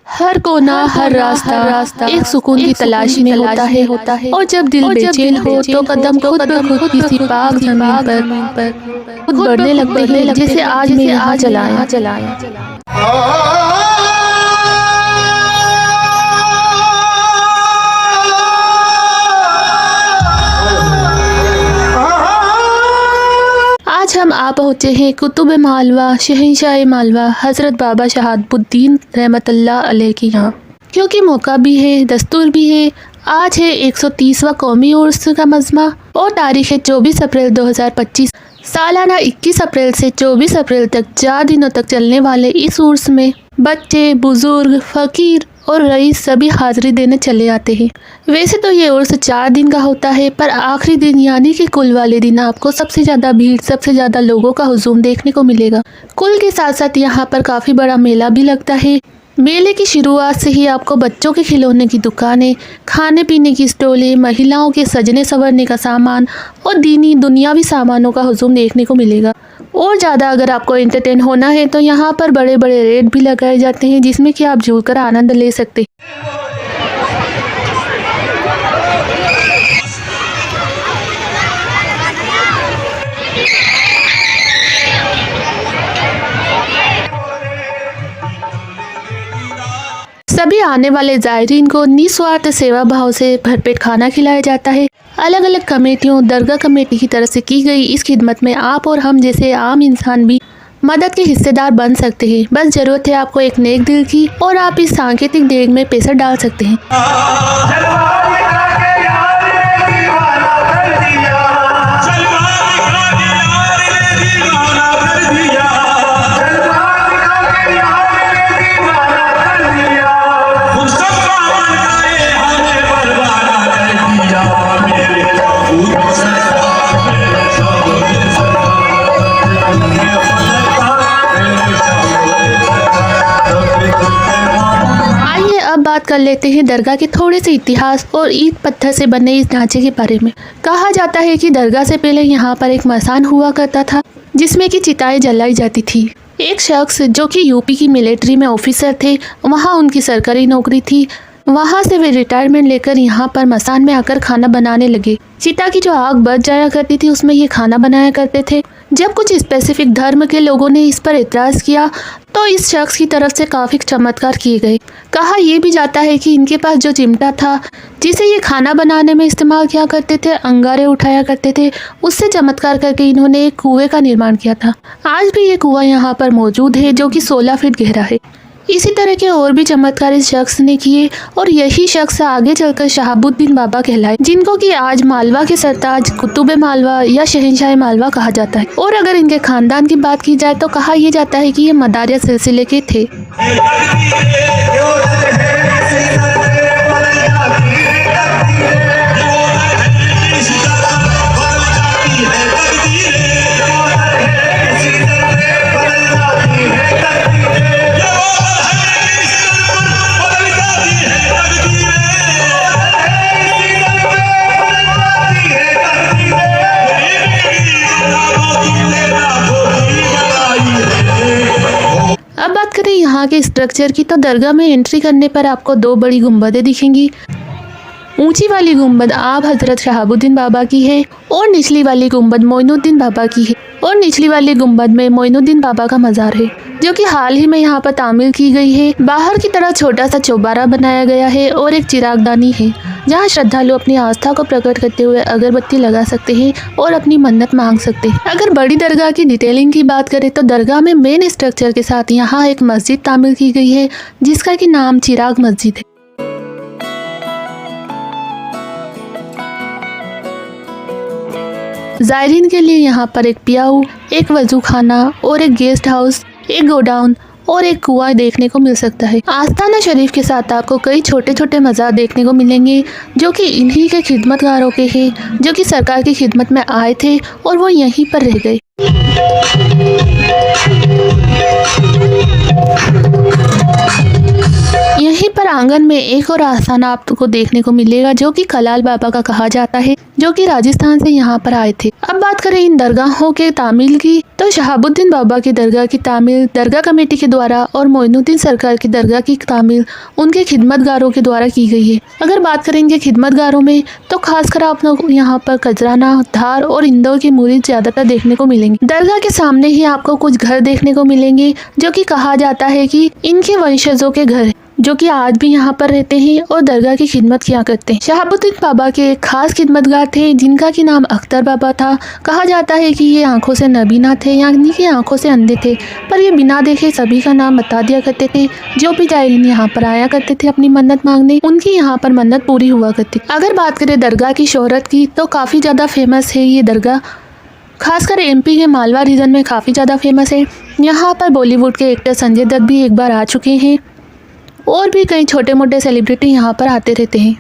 हर कोना हर रास्ता एक सुकून की तलाश में होता है और जब दिल बेचैन हो तो कदम खुद ब खुद किसी पाक ज़मीन पर खुद बढ़ने लगते हैं, जैसे आज मैं यहाँ चलाया। आज हम आ पहुँचे हैं कुतुब मालवा, शहंशाह मालवा हज़रत बाबा शहाबुद्दीन रहमतुल्लाह अलैह के यहाँ, क्योंकि मौका भी है, दस्तूर भी है। आज है 130वां कौमी उर्स का मजमा और तारीख है 24 अप्रैल 2025। सालाना 21 अप्रैल से 24 अप्रैल तक 4 दिनों तक चलने वाले इस उर्स में बच्चे, बुजुर्ग, फ़कीर और रईस सभी हाज़िरी देने चले आते हैं। वैसे तो ये उर्स 4 दिन का होता है, पर आखिरी दिन यानी कि कुल वाले दिन आपको सबसे ज़्यादा भीड़, सबसे ज़्यादा लोगों का हुजूम देखने को मिलेगा। कुल के साथ साथ यहाँ पर काफ़ी बड़ा मेला भी लगता है। मेले की शुरुआत से ही आपको बच्चों के खिलौने की दुकानें, खाने पीने की स्टॉलें, महिलाओं के सजने संवरने का सामान और दीनी दुनियावी सामानों का हुजूम देखने को मिलेगा। और ज़्यादा अगर आपको एंटरटेन होना है तो यहाँ पर बड़े बड़े रेट भी लगाए जाते हैं, जिसमें कि आप झूलकर आनंद ले सकते हैं। सभी आने वाले ज़ायरीन को निस्वार्थ सेवा भाव से भरपेट खाना खिलाया जाता है। अलग अलग कमेटियों, दरगाह कमेटी की तरफ से की गई इस खिदमत में आप और हम जैसे आम इंसान भी मदद के हिस्सेदार बन सकते हैं। बस ज़रूरत है आपको एक नेक दिल की और आप इस सांकेतिक देग में पैसा डाल सकते हैं। बात कर लेते हैं दरगाह के थोड़े से इतिहास और ईंट पत्थर से बने इस ढांचे के बारे में। कहा जाता है कि दरगाह से पहले यहाँ पर एक मसान हुआ करता था, जिसमें कि चिताएं जलाई जाती थी। एक शख्स जो कि यूपी की मिलिट्री में ऑफिसर थे, वहाँ उनकी सरकारी नौकरी थी। वहाँ से वे रिटायरमेंट लेकर यहाँ पर मसान में आकर खाना बनाने लगे। चिता की जो आग बच जाया करती थी उसमें ये खाना बनाया करते थे। जब कुछ स्पेसिफिक धर्म के लोगों ने इस पर एतराज़ किया तो इस शख्स की तरफ से काफ़ी चमत्कार किए गए। कहा यह भी जाता है कि इनके पास जो चिमटा था जिसे ये खाना बनाने में इस्तेमाल किया करते थे, अंगारे उठाया करते थे, उससे चमत्कार करके इन्होंने एक कुएं का निर्माण किया था। आज भी ये कुआं यहाँ पर मौजूद है जो कि 16 फीट गहरा है। इसी तरह के और भी चमत्कार इस शख्स ने किए और यही शख्स आगे चलकर शहाबुद्दीन बाबा कहलाए, जिनको कि आज मालवा के सरताज, कुतुब मालवा या शहंशाह मालवा कहा जाता है। और अगर इनके खानदान की बात की जाए तो कहा यह जाता है कि ये मदारिया सिलसिले के थे। अब बात करें यहाँ के स्ट्रक्चर की तो दरगाह में एंट्री करने पर आपको 2 बड़ी गुंबदें दिखेंगी। ऊंची वाली गुंबद आप हजरत शहाबुद्दीन बाबा की है और निचली वाली गुंबद मोइनुद्दीन बाबा की है। और निचली वाली गुंबद में मोइनुद्दीन बाबा का मज़ार है, जो कि हाल ही में यहाँ पर तामीर की गई है। बाहर की तरफ छोटा सा चौबारा बनाया गया है और एक चिरागदानी है, जहाँ श्रद्धालु अपनी आस्था को प्रकट करते हुए अगरबत्ती लगा सकते हैं और अपनी मन्नत मांग सकते हैं। अगर बड़ी दरगाह की डिटेलिंग की बात करें तो दरगाह में मेन स्ट्रक्चर के साथ यहाँ एक मस्जिद तामीर की गई है, जिसका कि नाम चिराग मस्जिद है। ज़ायरीन के लिए यहाँ पर एक पियाऊ, एक वजू खाना और एक गेस्ट हाउस, एक गोडाउन और एक कुआं देखने को मिल सकता है। आस्थाना शरीफ के साथ आपको कई छोटे छोटे मज़ार देखने को मिलेंगे, जो कि इन्हीं के खिदमतगारों के हैं, जो कि सरकार की खिदमत में आए थे और वो यहीं पर रह गए। यही यहीं पर आंगन में एक और आस्थाना आपको देखने को मिलेगा जो कि कलाल बाबा का कहा जाता है, जो कि राजस्थान से यहाँ पर आए थे। अब बात करें इन दरगाहों के तामील की, तो शहाबुद्दीन बाबा की दरगाह की तामील दरगाह कमेटी के द्वारा और मोइनुद्दीन सरकार की दरगाह की तामील उनके खिदमतगारों के द्वारा की गई है। अगर बात करेंगे खिदमतगारों में, तो खासकर आप लोग यहाँ पर कजराना, धार और इंदौर के मुरीद ज्यादातर देखने को मिलेंगे। दरगाह के सामने ही आपको कुछ घर देखने को मिलेंगे जो कि कहा जाता है कि इनके वंशजों के घर, जो कि आज भी यहाँ पर रहते हैं और दरगाह की खिदमत किया करते हैं। शहाबुद्दीन बाबा के एक खास खिदमतगार थे जिनका की नाम अख्तर बाबा था। कहा जाता है कि ये आंखों से नबीना थे, यानी कि आंखों से अंधे थे, पर ये बिना देखे सभी का नाम बता दिया करते थे। जो भी जायरीन यहाँ पर आया करते थे अपनी मन्नत मांगने, उनकी यहाँ पर मन्नत पूरी हुआ करती। अगर बात करें दरगाह की शोहरत की, तो काफ़ी ज़्यादा फेमस है ये दरगाह, खासकर एमपी के मालवा रीजन में काफ़ी ज़्यादा फेमस है। यहाँ पर बॉलीवुड के एक्टर संजय दत्त भी एक बार आ चुके हैं और भी कई छोटे मोटे सेलिब्रिटी यहाँ पर आते रहते हैं।